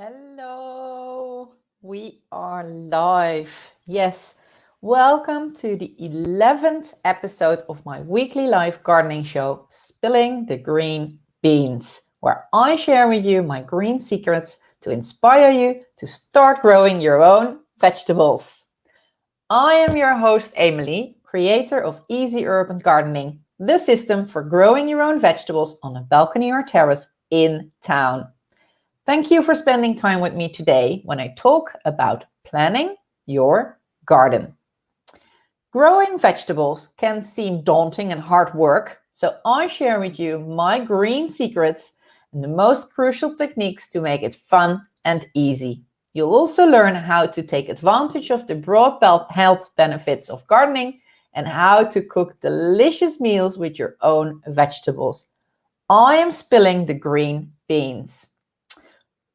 Hello, we are live. Yes, welcome to the 11th episode of my weekly live gardening show, Spilling the Green Beans, where I share with you my green secrets to inspire you to start growing your own vegetables. I am your host, Emily, creator of Easy Urban Gardening, the system for growing your own vegetables on a balcony or terrace in town. Thank you for spending time with me today when I talk about planning your garden. Growing vegetables can seem daunting and hard work, so I share with you my green secrets and the most crucial techniques to make it fun and easy. You'll also learn how to take advantage of the broad health benefits of gardening and how to cook delicious meals with your own vegetables. I am spilling the green beans.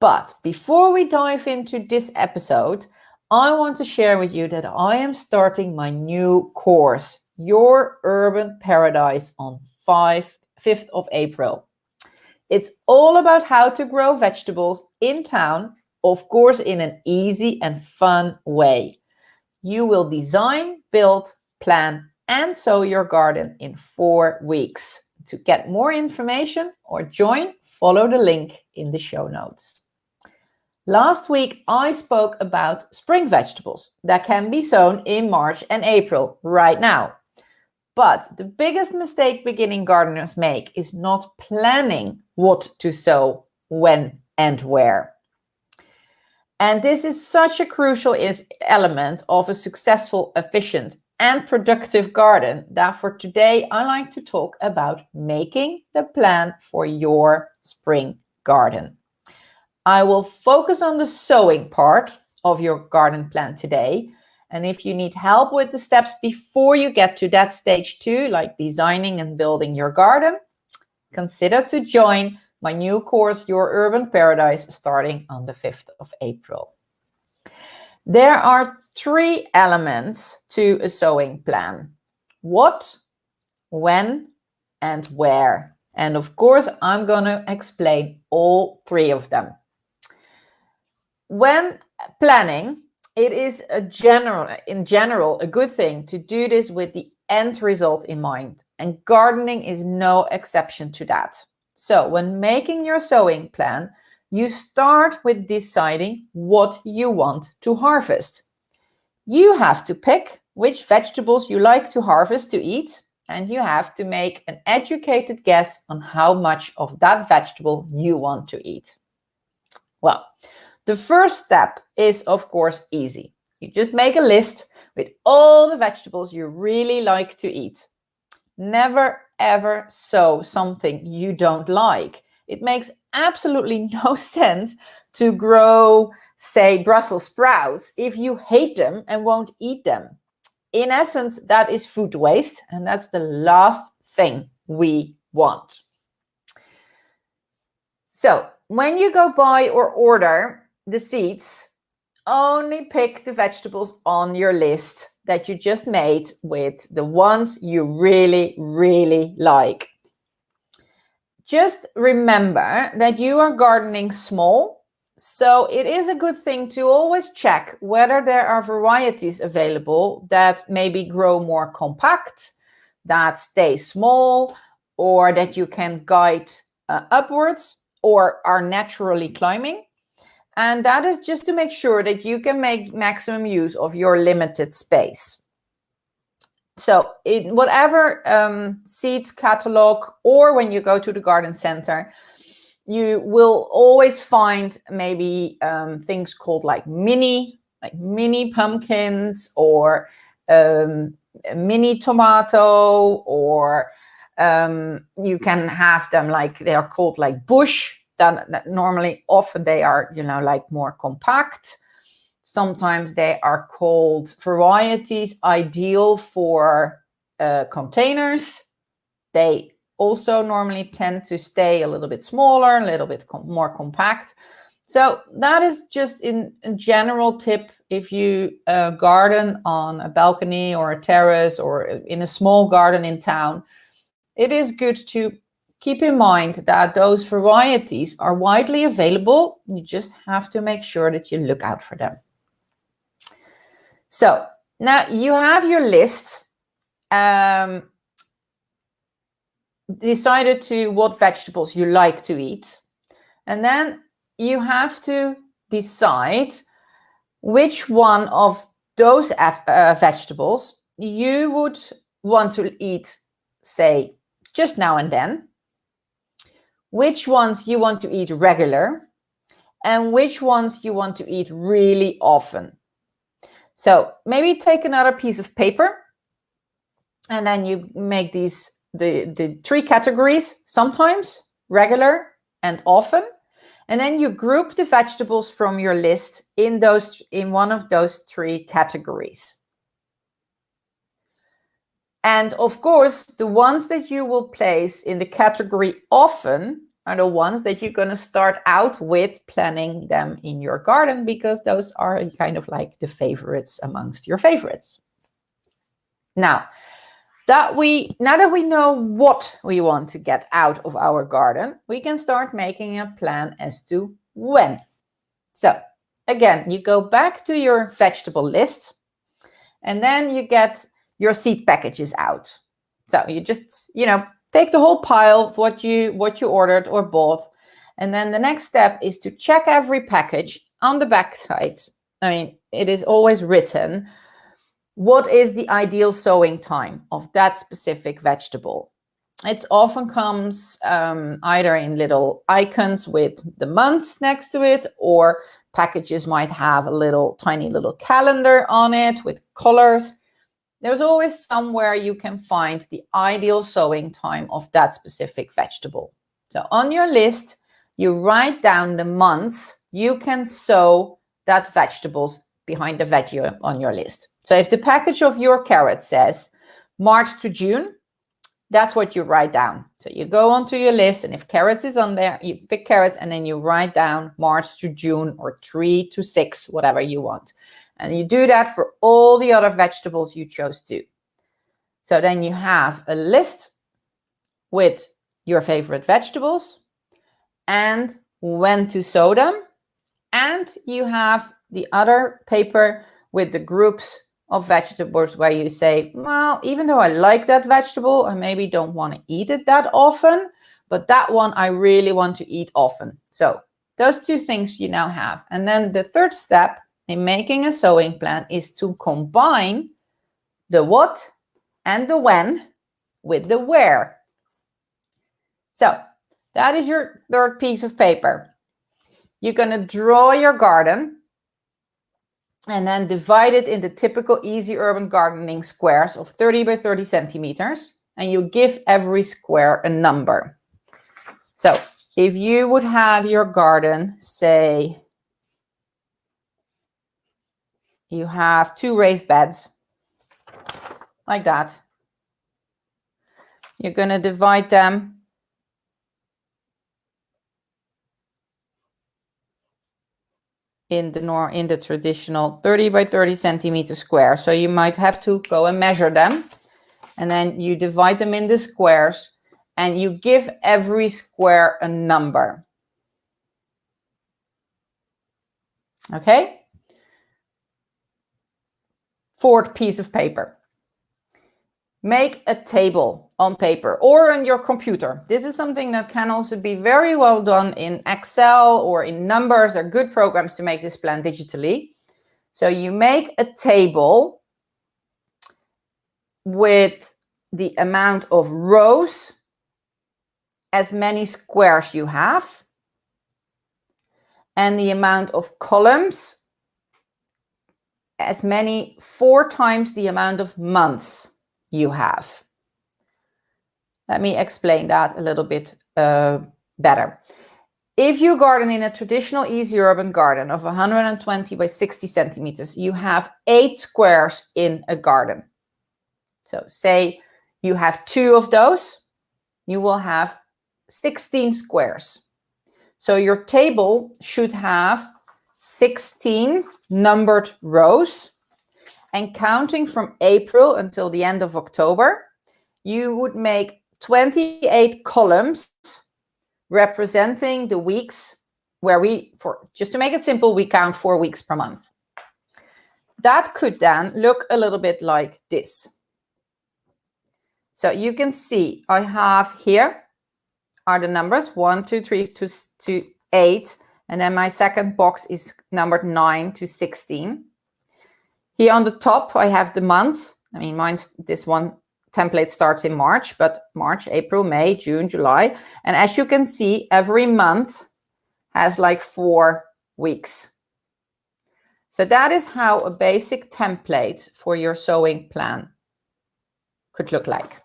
But before we dive into this episode, I want to share with you that I am starting my new course, Your Urban Paradise, on 5th of April. It's all about how to grow vegetables in town, of course, in an easy and fun way. You will design, build, plan, and sow your garden in 4 weeks. To get more information or join, follow the link in the show notes. Last week, I spoke about spring vegetables that can be sown in March and April right now. But the biggest mistake beginning gardeners make is not planning what to sow, when, and where. And this is such a crucial element of a successful, efficient, and productive garden that for today, I like to talk about making the plan for your spring garden. I will focus on the sowing part of your garden plan today. And if you need help with the steps before you get to that stage too, like designing and building your garden, consider to join my new course, Your Urban Paradise, starting on the 5th of April. There are 3 elements to a sowing plan: what, when, and where. And of course, I'm going to explain all 3 of them. When planning, it is in general a good thing to do this with the end result in mind, and gardening is no exception to that. So when making your sowing plan, you start with deciding what you want to harvest. You have to pick which vegetables you like to harvest to eat, and you have to make an educated guess on how much of that vegetable you want to eat. Well, the first step is, of course, easy. You just make a list with all the vegetables you really like to eat. Never, ever sow something you don't like. It makes absolutely no sense to grow, say, Brussels sprouts if you hate them and won't eat them. In essence, that is food waste, and that's the last thing we want. So, when you go buy or order the seeds, only pick the vegetables on your list that you just made with the ones you really, really like. Just remember that you are gardening small, so it is a good thing to always check whether there are varieties available that maybe grow more compact, that stay small, or that you can guide upwards or are naturally climbing. And that is just to make sure that you can make maximum use of your limited space. So in whatever seeds catalog, or when you go to the garden center, you will always find maybe things called like mini pumpkins, or mini tomato, or you can have them like they are called like bush. That normally, often they are, like more compact. Sometimes they are called varieties ideal for containers. They also normally tend to stay a little bit smaller, a little bit more compact. So that is just in a general tip. If you garden on a balcony or a terrace or in a small garden in town, it is good to keep in mind that those varieties are widely available. You just have to make sure that you look out for them. So now you have your list. Decided to what vegetables you like to eat. And then you have to decide which one of those vegetables you would want to eat, say, just now and then, which ones you want to eat regular, and which ones you want to eat really often. So maybe take another piece of paper, and then you make these the 3 categories: sometimes, regular, and often. And then you group the vegetables from your list in one of those 3 categories. And of course, the ones that you will place in the category often are the ones that you're going to start out with planning them in your garden, because those are kind of like the favorites amongst your favorites. Now that we know what we want to get out of our garden, we can start making a plan as to when. So again, you go back to your vegetable list, and then you get your seed packages out. So you just, take the whole pile of what you ordered or bought. And then the next step is to check every package on the back side. I mean, it is always written, what is the ideal sowing time of that specific vegetable? It often comes either in little icons with the months next to it, or packages might have a tiny little calendar on it with colors. There's always somewhere you can find the ideal sowing time of that specific vegetable. So on your list, you write down the months you can sow that vegetables behind the veggie on your list. So if the package of your carrots says March to June, that's what you write down. So you go onto your list, and if carrots is on there, you pick carrots, and then you write down March to June or 3 to 6, whatever you want. And you do that for all the other vegetables you chose to. So then you have a list with your favorite vegetables and when to sow them. And you have the other paper with the groups of vegetables where you say, well, even though I like that vegetable, I maybe don't want to eat it that often, but that one I really want to eat often. So those 2 things you now have. And then the third step in making a sowing plan is to combine the what and the when with the where. So that is your third piece of paper. You're going to draw your garden and then divide it into typical easy urban gardening squares of 30 by 30 centimeters. And you give every square a number. So if you would have your garden, say, you have 2 raised beds, like that. You're going to divide them in the traditional 30 by 30 centimeter square. So you might have to go and measure them, and then you divide them into squares, and you give every square a number. Okay? Fourth piece of paper. Make a table on paper or on your computer. This is something that can also be very well done in Excel or in Numbers. They're good programs to make this plan digitally. So you make a table with the amount of rows, as many squares you have, and the amount of columns, as many 4 times the amount of months you have. Let me explain that a little bit better. If you garden in a traditional easy urban garden of 120 by 60 centimeters, you have 8 squares in a garden. So say you have 2 of those, you will have 16 squares. So your table should have 16 numbered rows, and counting from April until the end of October, you would make 28 columns representing the weeks where just to make it simple, we count 4 weeks per month. That could then look a little bit like this. So you can see I have here are the numbers 1, 2, 3 to 8. And then my second box is numbered 9 to 16. Here on the top, I have the months. I mean, this one template starts in March, but March, April, May, June, July. And as you can see, every month has like 4 weeks. So that is how a basic template for your sewing plan could look like.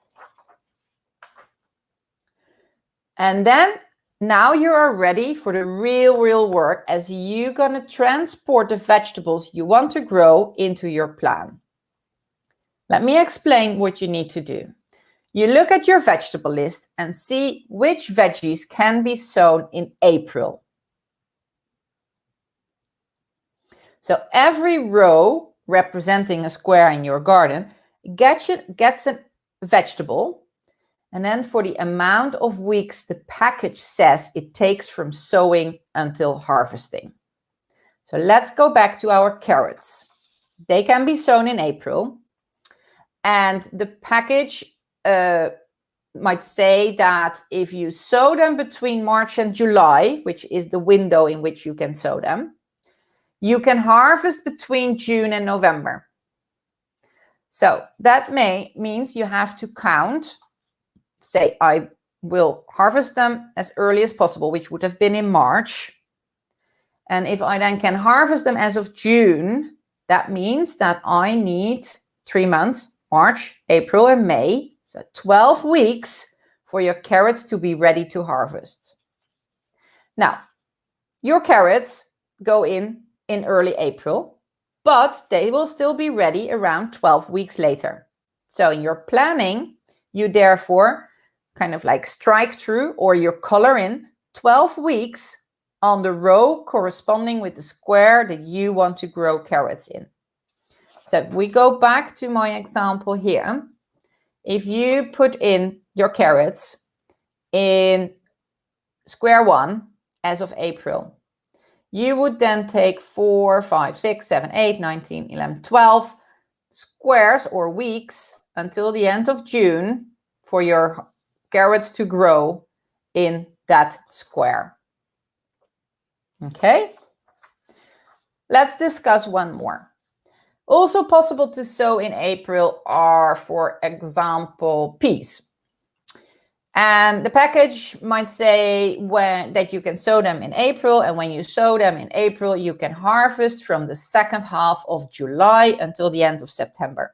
And then now you are ready for the real work as you're going to transport the vegetables you want to grow into your plan. Let me explain what you need to do. You look at your vegetable list and see which veggies can be sown in April. So every row representing a square in your garden gets a vegetable. And then for the amount of weeks the package says it takes from sowing until harvesting. So let's go back to our carrots. They can be sown in April. And the package might say that if you sow them between March and July, which is the window in which you can sow them, you can harvest between June and November. So that means you have to count. Say I will harvest them as early as possible, which would have been in March. And if I then can harvest them as of June, that means that I need 3 months, March, April, and May. So 12 weeks for your carrots to be ready to harvest. Now, your carrots go in early April, but they will still be ready around 12 weeks later. So in your planning, you therefore kind of like strike through or you color in 12 weeks on the row corresponding with the square that you want to grow carrots in. So if we go back to my example here, if you put in your carrots in square 1 as of April, you would then take 4, 5, 6, 7, 8, 19, 11, 12 squares or weeks until the end of June for your carrots to grow in that square. Okay, let's discuss one more. Also possible to sow in April are, for example, peas. And the package might say that you can sow them in April, and when you sow them in April, you can harvest from the second half of July until the end of September.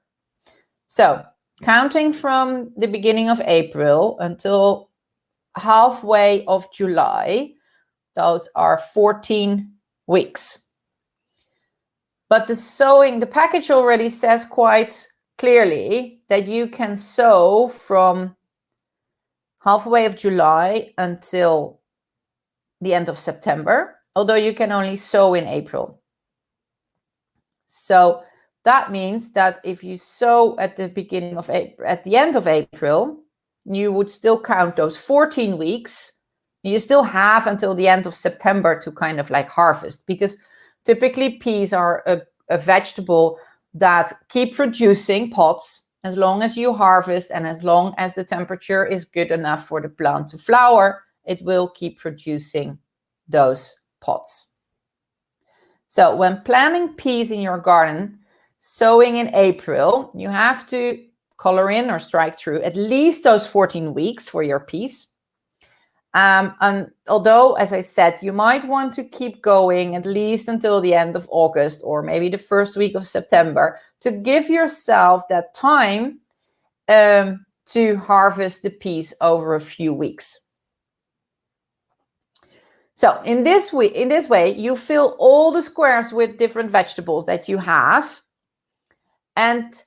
So counting from the beginning of April until halfway of July, those are 14 weeks. But the package already says quite clearly that you can sow from halfway of July until the end of September, although you can only sow in April. So that means that if you sow at the beginning of April, at the end of April, you would still count those 14 weeks. You still have until the end of September to kind of like harvest, because typically peas are a vegetable that keep producing pods as long as you harvest, and as long as the temperature is good enough for the plant to flower, it will keep producing those pods. So when planting peas in your garden, sowing in April, you have to color in or strike through at least those 14 weeks for your peas. And although, as I said, you might want to keep going at least until the end of August or maybe the first week of September to give yourself that time to harvest the peas over a few weeks. So in this way, you fill all the squares with different vegetables that you have. And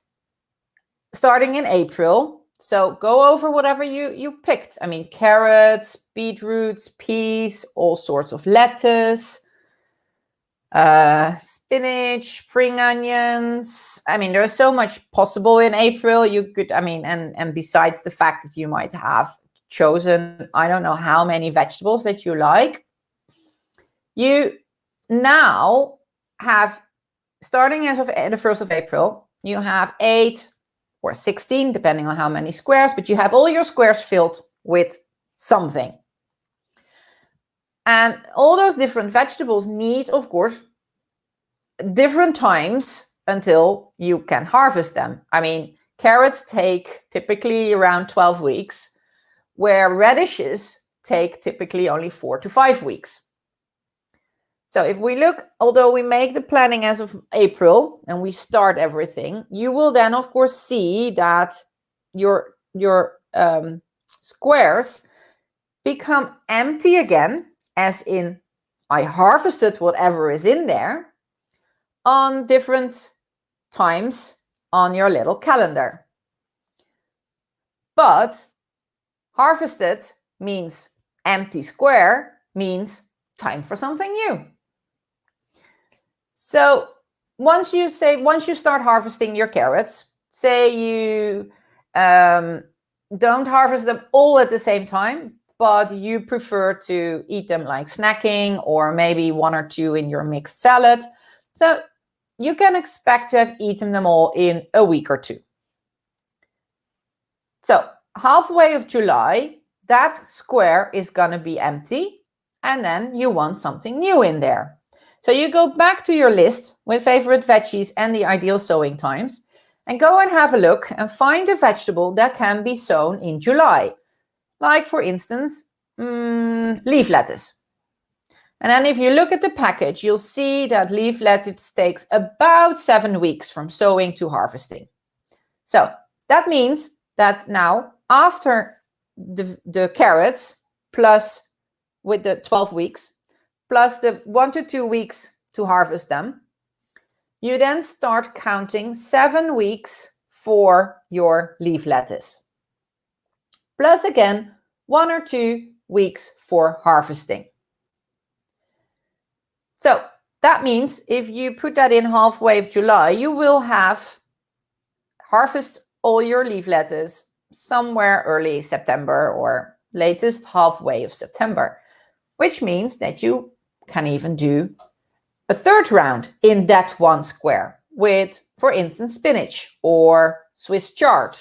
starting in April, so go over whatever you picked. I mean, carrots, beetroots, peas, all sorts of lettuce, spinach, spring onions. I mean, there's so much possible in April. You could, I mean, and besides the fact that you might have chosen, I don't know how many vegetables that you like, you now have, starting as of the 1st of April, you have 8 or 16, depending on how many squares, but you have all your squares filled with something. And all those different vegetables need, of course, different times until you can harvest them. I mean, carrots take typically around 12 weeks, where radishes take typically only 4 to 5 weeks. So if we look, although we make the planning as of April and we start everything, you will then, of course, see that your squares become empty again, as in I harvested whatever is in there, on different times on your little calendar. But harvested means empty square, means time for something new. So once you start harvesting your carrots, say you don't harvest them all at the same time, but you prefer to eat them like snacking, or maybe 1 or 2 in your mixed salad. So you can expect to have eaten them all in a week or 2. So halfway of July, that square is going to be empty, and then you want something new in there. So you go back to your list with favorite veggies and the ideal sowing times, and go and have a look and find a vegetable that can be sown in July. Like, for instance, leaf lettuce. And then if you look at the package, you'll see that leaf lettuce takes about 7 weeks from sowing to harvesting. So that means that now, after the carrots, plus with the 12 weeks, plus the 1 to 2 weeks to harvest them, you then start counting 7 weeks for your leaf lettuce. Plus again, 1 or 2 weeks for harvesting. So that means if you put that in halfway of July, you will have harvest all your leaf lettuce somewhere early September, or latest halfway of September, which means that you can even do a 3rd round in that 1 square with, for instance, spinach or Swiss chard.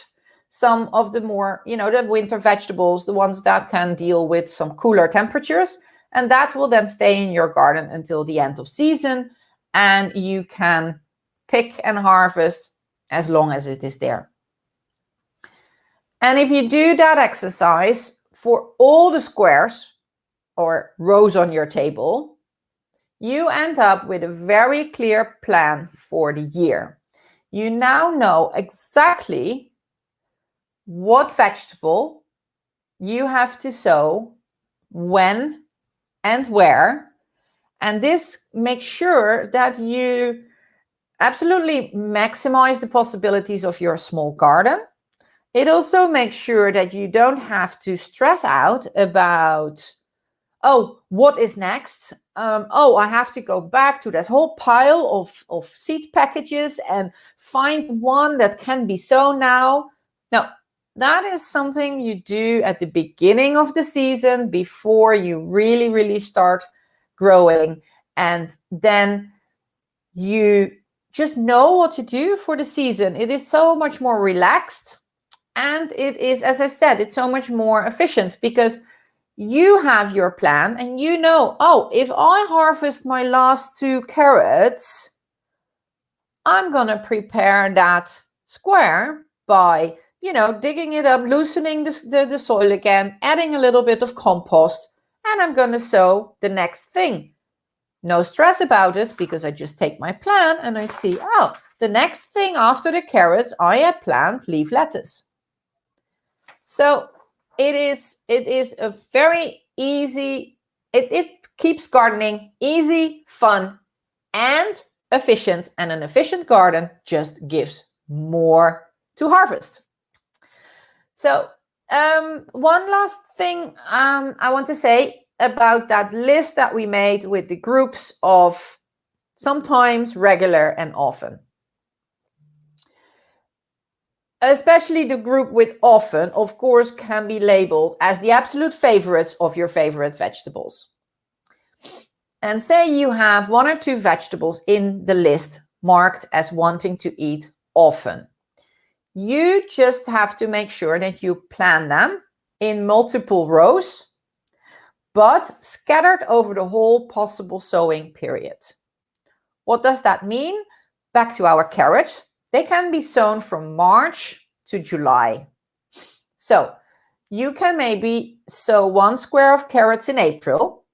Some of the more, the winter vegetables, the ones that can deal with some cooler temperatures, and that will then stay in your garden until the end of season, and you can pick and harvest as long as it is there. And if you do that exercise for all the squares or rows on your table, you end up with a very clear plan for the year. You now know exactly what vegetable you have to sow, when and where. And this makes sure that you absolutely maximize the possibilities of your small garden. It also makes sure that you don't have to stress out about, oh, what is next? I have to go back to this whole pile of seed packages and find one that can be sown now. Now, that is something you do at the beginning of the season, before you really, really start growing. And then you just know what to do for the season. It is so much more relaxed. And it is, as I said, it's so much more efficient, because you have your plan and you know, oh, if I harvest my last 2 carrots, I'm going to prepare that square by, digging it up, loosening the soil again, adding a little bit of compost, and I'm going to sow the next thing. No stress about it, because I just take my plan and I see, oh, the next thing after the carrots, I had planned leaf lettuce. So it is a very easy, it keeps gardening easy, fun, and efficient. And an efficient garden just gives more to harvest. So one last thing I want to say about that list that we made with the groups of sometimes, regular, and often. Especially the group with often, of course, can be labeled as the absolute favorites of your favorite vegetables. And say you have 1 or 2 vegetables in the list marked as wanting to eat often. You just have to make sure that you plan them in multiple rows, but scattered over the whole possible sowing period. What does that mean? Back to our carrots. They can be sown from March to July. So you can maybe sow 1 square of carrots in April,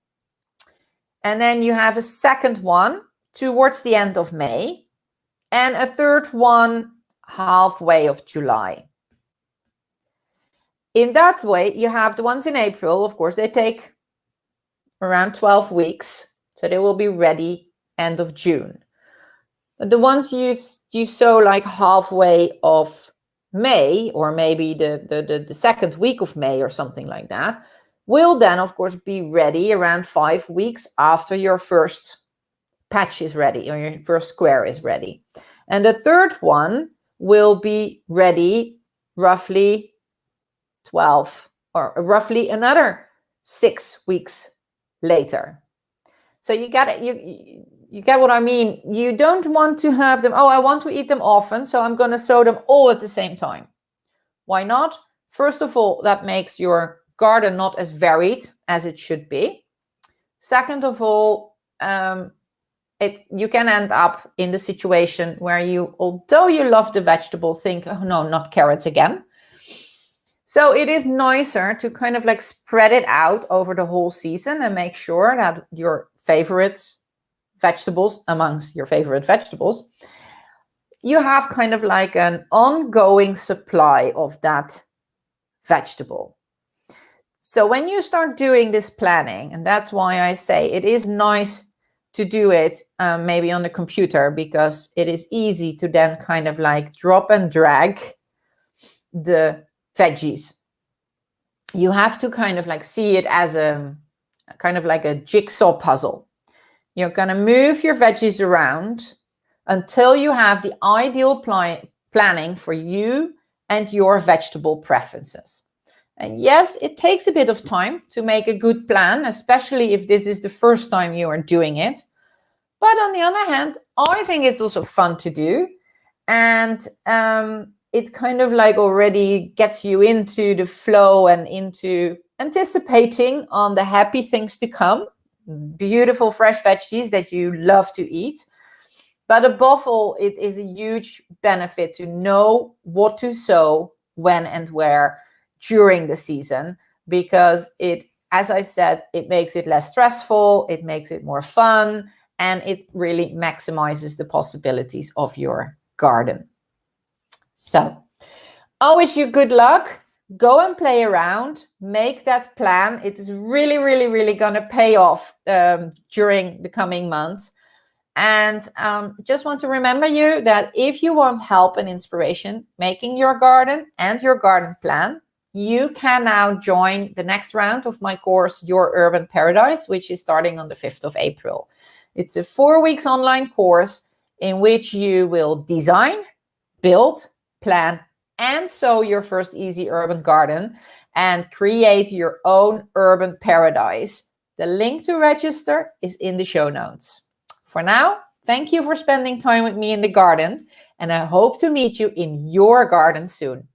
and then you have a second one towards the end of May, and a third one halfway of July. In that way, you have the ones in April, of course, they take around 12 weeks, so they will be ready end of June. But the ones you sow like halfway of May, or maybe the second week of May or something like that, will then, of course, be ready around 5 weeks after your first patch is ready, or your first square is ready. And the third one will be ready roughly 12 or roughly another 6 weeks later. So you get it. You get what I mean. You don't want to have them, oh, I want to eat them often, so I'm going to sow them all at the same time. Why not? First of all, that makes your garden not as varied as it should be. Second of all, you can end up in the situation where you, although you love the vegetable, think, oh no, not carrots again. So it is nicer to kind of like spread it out over the whole season and make sure that your favorite vegetables, amongst your favorite vegetables, you have kind of like an ongoing supply of that vegetable. So when you start doing this planning, and that's why I say it is nice to do it maybe on the computer, because it is easy to then kind of like drop and drag the veggies. You have to kind of like see it as a kind of like a jigsaw puzzle. You're going to move your veggies around until you have the ideal planning for you and your vegetable preferences. And yes, it takes a bit of time to make a good plan, especially if this is the first time you are doing it. But on the other hand, I think it's also fun to do. And it kind of like already gets you into the flow and into anticipating on the happy things to come. Beautiful fresh veggies that you love to eat. But above all, it is a huge benefit to know what to sow, when and where during the season, because it, as I said, it makes it less stressful, it makes it more fun, and it really maximizes the possibilities of your garden. So I wish you good luck. Go and play around, make that plan. It is really, really, really going to pay off during the coming months. And just want to remember you that if you want help and inspiration making your garden and your garden plan, you can now join the next round of my course, Your Urban Paradise, which is starting on the 5th of April. It's a 4 weeks online course in which you will design, build, plan, and sow your first easy urban garden and create your own urban paradise. The link to register is in the show notes. For now, thank you for spending time with me in the garden, and I hope to meet you in your garden soon.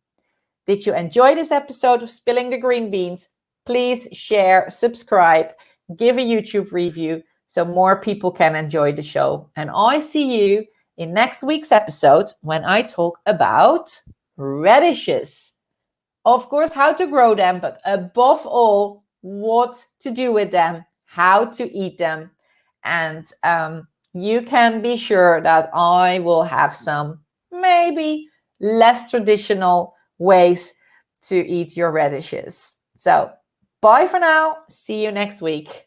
Did you enjoy this episode of Spilling the Green Beans? Please share, subscribe, give a YouTube review so more people can enjoy the show. And I see you in next week's episode when I talk about radishes. Of course, how to grow them, but above all, what to do with them, how to eat them. And you can be sure that I will have some maybe less traditional ways to eat your radishes. So bye for now. See you next week.